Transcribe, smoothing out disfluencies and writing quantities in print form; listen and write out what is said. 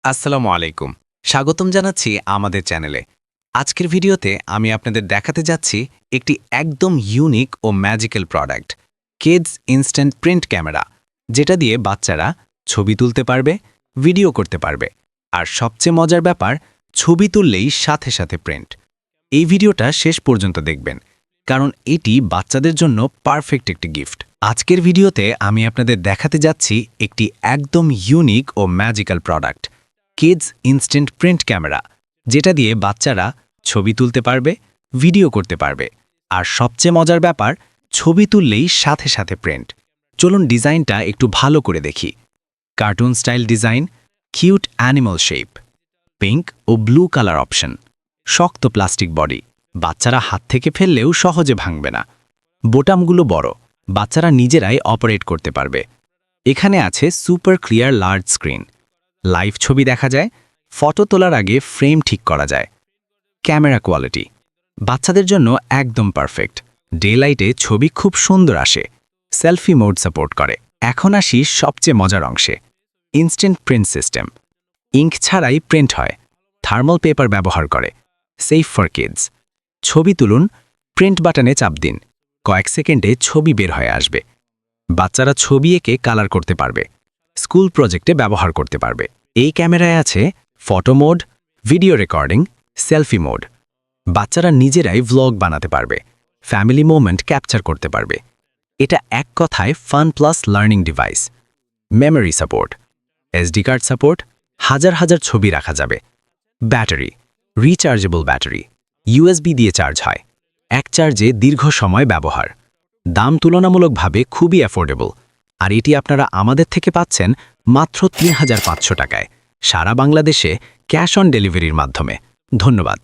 আসসালামু আলাইকুম। স্বাগতম জানাচ্ছি আমাদের চ্যানেলে। আজকের ভিডিওতে আমি আপনাদের দেখাতে যাচ্ছি একটি একদম ইউনিক ও magical product, kids instant print camera, যেটা দিয়ে বাচ্চারা ছবি তুলতে পারবে, ভিডিও করতে পারবে। আর সবচেয়ে মজার ব্যাপার, ছবি তুললেই সাথে সাথে প্রিন্ট। এই ভিডিওটা শেষ পর্যন্ত দেখবেন, কারণ এটি বাচ্চাদের জন্য পারফেক্ট একটি গিফট। আজকের ভিডিওতে আমি আপনাদের দেখাতে যাচ্ছি একটি একদম ইউনিক ও magical product, kids instant print camera, যেটা দিয়ে বাচ্চারা ছবি তুলতে পারবে, ভিডিও করতে পারবে। আর সবচেয়ে মজার ব্যাপার, ছবি তুললেই সাথে সাথে প্রিন্ট। চলুন ডিজাইনটা একটু ভালো করে দেখি। Cartoon style design, cute animal shape, pink ও ব্লু কালার অপশন, শক্ত প্লাস্টিক বডি, বাচ্চারা হাত থেকে ফেললেও সহজে ভাঙবে না। বোতামগুলো বড়, বাচ্চারা নিজেরাই অপারেট করতে পারবে। এখানে আছে super clear large screen, live ছবি দেখা যায়, ফটো তোলার আগে ফ্রেম ঠিক করা যায়। ক্যামেরা কোয়ালিটি বাচ্চাদের জন্য একদম পারফেক্ট। ডে লাইটে ছবি খুব সুন্দর আসে, সেলফি মোড সাপোর্ট করে। এখন আসি সবচেয়ে মজার অংশে, ইনস্ট্যান্ট প্রিন্ট সিস্টেম। ইঙ্ক ছাড়াই প্রিন্ট হয়, থার্মাল পেপার ব্যবহার করে, সেফ ফর কিডস। ছবি তুলুন, প্রিন্ট বাটনে চাপ দিন, কয়েক সেকেন্ডে ছবি বের হয়ে আসবে। বাচ্চারা ছবি এঁকে কালার করতে পারবে, স্কুল প্রজেক্টে ব্যবহার করতে পারবে। এই ক্যামেরায় আছে photo mode, video recording, selfie mode. বাচ্চারা নিজেরাই ভ্লগ বানাতে পারবে, ফ্যামিলি মোমেন্ট ক্যাপচার করতে পারবে। এটা এক কথায় fun plus learning device. Memory support, SD card support, হাজার হাজার ছবি রাখা যাবে। ব্যাটারি, রিচার্জেবল ব্যাটারি, ইউএসবি দিয়ে চার্জ হয়, এক চার্জে দীর্ঘ সময় ব্যবহার। দাম তুলনামূলকভাবে খুবই অ্যাফোর্ডেবল, আর এটি আপনারা আমাদের থেকে পাচ্ছেন মাত্র ৩৫০০ টাকায়, সারা বাংলাদেশে ক্যাশ অন ডেলিভারির মাধ্যমে। ধন্যবাদ।